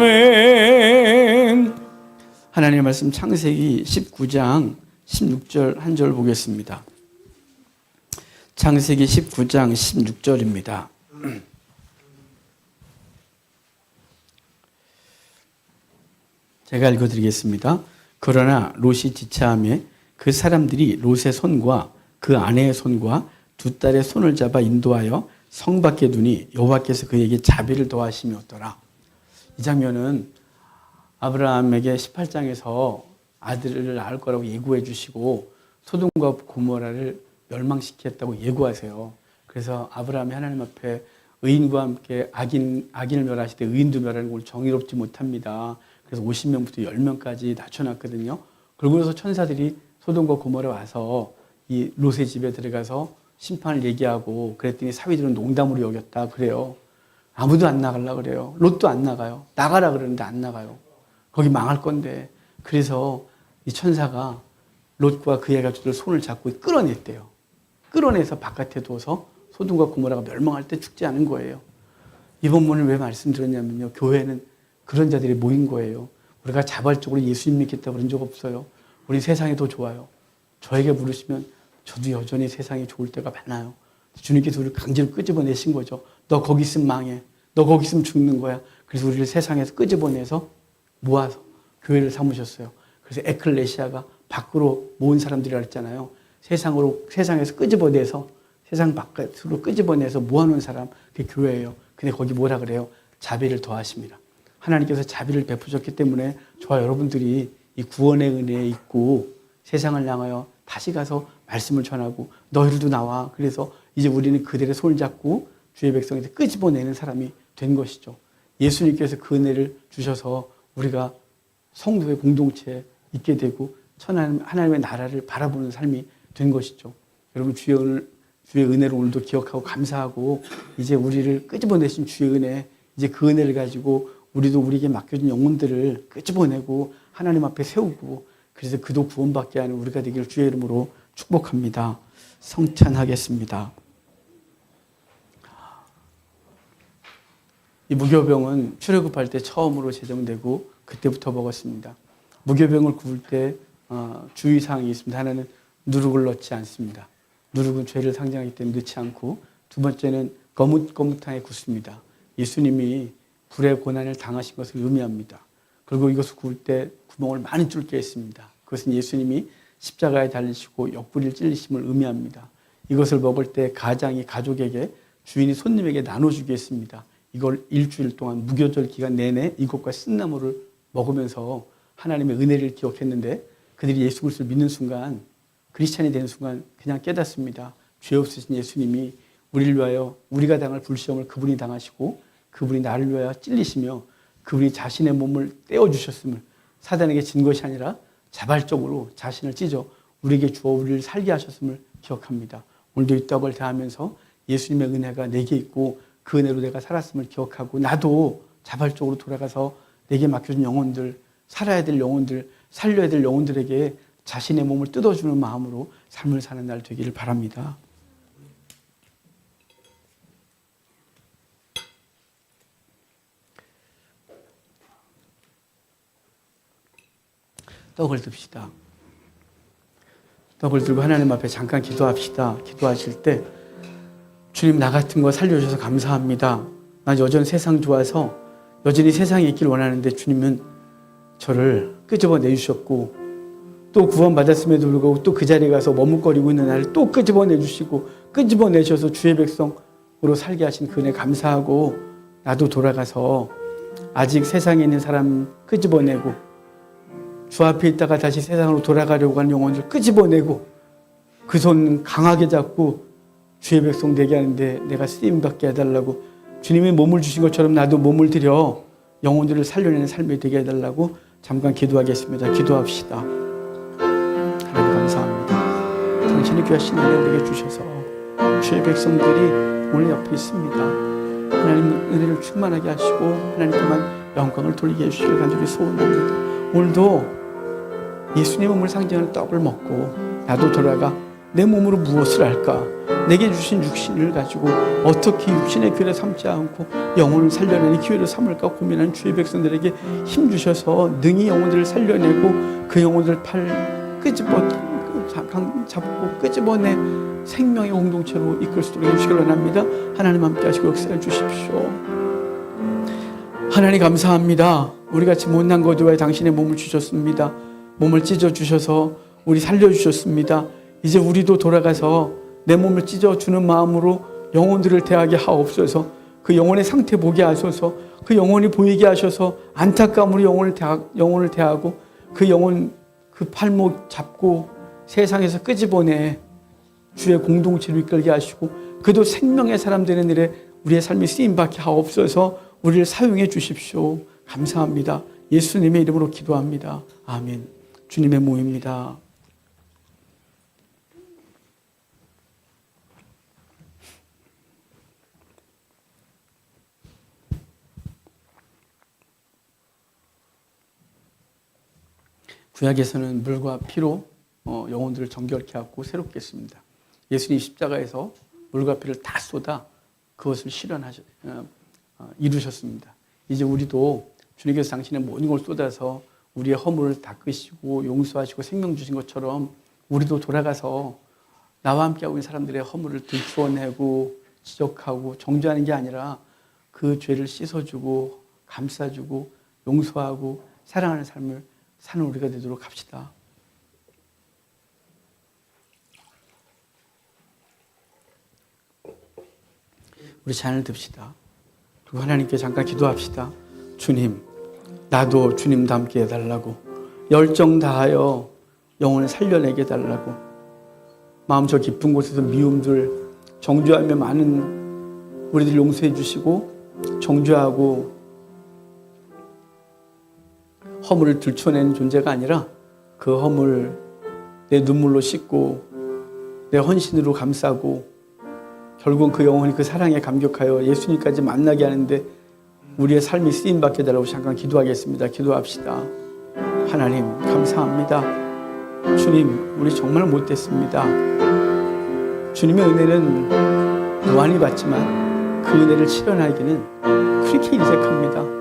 아멘. 하나님의 말씀 창세기 19장 16절 한 절 보겠습니다. 창세기 19장 16절입니다. 제가 읽어드리겠습니다. 그러나 롯이 지체하며 그 사람들이 롯의 손과 그 아내의 손과 두 딸의 손을 잡아 인도하여 성 밖에 두니 여호와께서 그에게 자비를 더하심이었더라. 이 장면은 아브라함에게 18장에서 아들을 낳을 거라고 예고해 주시고 소돔과 고모라를 멸망시켰다고 예고하세요. 그래서 아브라함이 하나님 앞에 의인과 함께 악인을 멸하실 때 의인도 멸하는 걸 정의롭지 못합니다. 그래서 50명부터 10명까지 낮춰놨거든요. 그러고 나서 천사들이 소돔과 고모라 와서 이 롯의 집에 들어가서 심판을 얘기하고 그랬더니 사위들은 농담으로 여겼다 그래요. 아무도 안 나가려고 그래요. 롯도 안 나가요. 나가라 그러는데 안 나가요. 거기 망할 건데. 그래서 이 천사가 롯과 그의 가족들 손을 잡고 끌어냈대요. 끌어내서 바깥에 둬서 소돔과 고모라가 멸망할 때 죽지 않은 거예요. 이 본문을 왜 말씀드렸냐면요. 교회는 그런 자들이 모인 거예요. 우리가 자발적으로 예수님 믿겠다 그런 적 없어요. 우리 세상이 더 좋아요. 저에게 물으시면 저도 여전히 세상이 좋을 때가 많아요. 주님께서 우리를 강제로 끄집어내신 거죠. 너 거기 있으면 망해. 너 거기 있으면 죽는 거야. 그래서 우리를 세상에서 끄집어내서 모아서 교회를 삼으셨어요. 그래서 에클레시아가 밖으로 모은 사람들이라 했잖아요. 세상에서 끄집어내서 세상 바깥으로 끄집어내서 모아놓은 사람, 그게 교회예요. 근데 거기 뭐라 그래요? 자비를 더하십니다. 하나님께서 자비를 베푸셨기 때문에 저와 여러분들이 이 구원의 은혜에 있고 세상을 향하여 다시 가서 말씀을 전하고 너희들도 나와. 그래서 이제 우리는 그들의 손을 잡고 주의 백성에게 끄집어내는 사람이 된 것이죠. 예수님께서 그 은혜를 주셔서 우리가 성도의 공동체에 있게 되고 하나님의 나라를 바라보는 삶이 된 것이죠. 여러분 주의 은혜를 오늘도 기억하고 감사하고 이제 우리를 끄집어내신 주의 은혜, 이제 그 은혜를 가지고 우리도 우리에게 맡겨진 영혼들을 끄집어내고 하나님 앞에 세우고 그래서 그도 구원받게 하는 우리가 되기를 주의 이름으로 축복합니다. 성찬하겠습니다. 이 무교병은 출애굽할 때 처음으로 제정되고 그때부터 먹었습니다. 무교병을 구울 때 주의사항이 있습니다. 하나는 누룩을 넣지 않습니다. 누룩은 죄를 상징하기 때문에 넣지 않고, 두 번째는 거뭇거뭇하게 굽습니다. 예수님이 불의 고난을 당하신 것을 의미합니다. 그리고 이것을 구울 때 구멍을 많이 뚫게 했습니다. 그것은 예수님이 십자가에 달리시고 옆구리를 찔리심을 의미합니다. 이것을 먹을 때 가장이 가족에게, 주인이 손님에게 나눠주게 했습니다. 이걸 일주일 동안 무교절 기간 내내 이것과 쓴나물을 먹으면서 하나님의 은혜를 기억했는데, 그들이 예수 그리스도를 믿는 순간, 크리스찬이 되는 순간 그냥 깨닫습니다. 죄 없으신 예수님이 우리를 위하여 우리가 당할 불시험을 그분이 당하시고 그분이 나를 위하여 찔리시며 그분이 자신의 몸을 떼어주셨음을, 사단에게 진 것이 아니라 자발적으로 자신을 찢어 우리에게 주어 우리를 살게 하셨음을 기억합니다. 오늘도 이 떡을 대하면서 예수님의 은혜가 내게 있고 그 은혜로 내가 살았음을 기억하고, 나도 자발적으로 돌아가서 내게 맡겨준 영혼들, 살아야 될 영혼들, 살려야 될 영혼들에게 자신의 몸을 뜯어주는 마음으로 삶을 사는 날 되기를 바랍니다. 떡을 듭시다. 떡을 들고 하나님 앞에 잠깐 기도합시다. 기도하실 때 주님, 나 같은 거 살려주셔서 감사합니다. 난 여전히 세상 좋아서 여전히 세상에 있길 원하는데 주님은 저를 끄집어 내주셨고 또 구원받았음에도 불구하고 또 그 자리에 가서 머뭇거리고 있는 나를 또 끄집어내 주시고 끄집어내셔서 주의 백성으로 살게 하신 그 은혜 감사하고, 나도 돌아가서 아직 세상에 있는 사람 끄집어내고 주 앞에 있다가 다시 세상으로 돌아가려고 하는 영혼들 끄집어내고 그 손 강하게 잡고 주의 백성 되게 하는데 내가 쓰임받게 해달라고, 주님이 몸을 주신 것처럼 나도 몸을 들여 영혼들을 살려내는 삶이 되게 해달라고 잠깐 기도하겠습니다. 기도합시다. 하나님 감사합니다. 당신의 귀하신 은혜 우리에게 주셔서 주의 백성들이 오늘 옆에 있습니다. 하나님 은혜를 충만하게 하시고 하나님께만 영광을 돌리게 해주시길 간절히 소원합니다. 오늘도 예수님 몸을 상징하는 떡을 먹고 나도 돌아가 내 몸으로 무엇을 할까? 내게 주신 육신을 가지고 어떻게 육신의 기회를 삼지 않고 영혼을 살려내는 기회를 삼을까 고민하는 주의 백성들에게 힘 주셔서 능히 영혼들을 살려내고 그 영혼들 팔 잡고 끄집어내 생명의 공동체로 이끌 수 있도록 해주시길 원합니다. 하나님 함께 하시고 역사해 주십시오. 하나님 감사합니다. 우리같이 못난 거두와 당신의 몸을 주셨습니다. 몸을 찢어주셔서 우리 살려주셨습니다. 이제 우리도 돌아가서 내 몸을 찢어주는 마음으로 영혼들을 대하게 하옵소서. 그 영혼의 상태 보게 하소서. 그 영혼이 보이게 하셔서 안타까움으로 영혼을 대하고 그 영혼 그 팔목 잡고 세상에서 끄집어내 주의 공동체로 이끌게 하시고 그도 생명의 사람 되는 일에 우리의 삶이 쓰임받게 하옵소서. 우리를 사용해 주십시오. 감사합니다. 예수님의 이름으로 기도합니다. 아멘. 주님의 모입니다. 구약에서는 물과 피로 영혼들을 정결케 하고 새롭게 했습니다. 예수님 십자가에서 물과 피를 다 쏟아 그것을 이루셨습니다. 이제 우리도 주님께서 당신의 모든 걸 쏟아서 우리의 허물을 닦으시고 용서하시고 생명 주신 것처럼 우리도 돌아가서 나와 함께하고 있는 사람들의 허물을 들추어내고 지적하고 정죄하는 게 아니라 그 죄를 씻어주고 감싸주고 용서하고 사랑하는 삶을 사는 우리가 되도록 합시다. 우리 잔을 듭시다. 그리고 하나님께 잠깐 기도합시다. 주님, 나도 주님 닮게 해달라고, 열정 다하여 영혼을 살려내게 해달라고, 마음 저 깊은 곳에서 미움들 정죄하며 많은 우리들 용서해 주시고 정죄하고 허물을 들춰내는 존재가 아니라 그 허물 내 눈물로 씻고 내 헌신으로 감싸고 결국은 그 영혼이 그 사랑에 감격하여 예수님까지 만나게 하는데 우리의 삶이 쓰임받게 해달라고 잠깐 기도하겠습니다. 기도합시다. 하나님 감사합니다. 주님, 우리 정말 못됐습니다. 주님의 은혜는 무한히 받지만 그 은혜를 실현하기는 그렇게 인색합니다.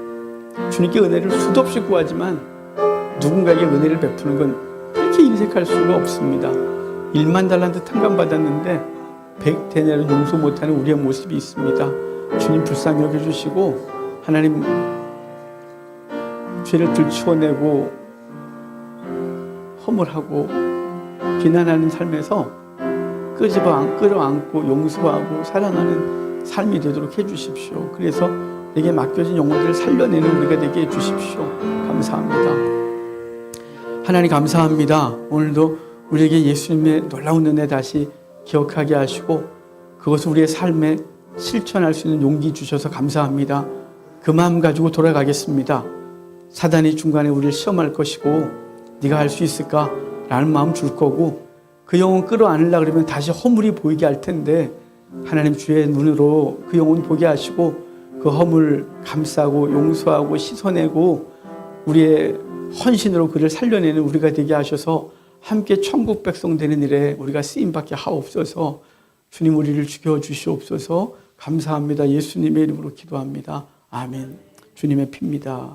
주님께 은혜를 수도 없이 구하지만 누군가에게 은혜를 베푸는 건 그렇게 인색할 수가 없습니다. 1만 달란트 탕감받았는데 100데나리온 용서 못하는 우리의 모습이 있습니다. 주님 불쌍히 여겨주시고 하나님 죄를 들추어내고 허물하고 비난하는 삶에서 끌어안고 용서하고 사랑하는 삶이 되도록 해주십시오. 그래서 내게 맡겨진 영혼들을 살려내는 우리가 되게 해주십시오. 감사합니다. 하나님 감사합니다. 오늘도 우리에게 예수님의 놀라운 은혜 다시 기억하게 하시고 그것을 우리의 삶에 실천할 수 있는 용기 주셔서 감사합니다. 그 마음 가지고 돌아가겠습니다. 사단이 중간에 우리를 시험할 것이고 네가 할 수 있을까? 라는 마음 줄 거고 그 영혼 끌어안으려고 그러면 다시 허물이 보이게 할 텐데 하나님 주의 눈으로 그 영혼 보게 하시고 그 허물 감싸고 용서하고 씻어내고 우리의 헌신으로 그를 살려내는 우리가 되게 하셔서 함께 천국 백성 되는 일에 우리가 쓰임받게 하옵소서. 주님 우리를 지켜주시옵소서. 감사합니다. 예수님의 이름으로 기도합니다. 아멘. 주님의 피입니다.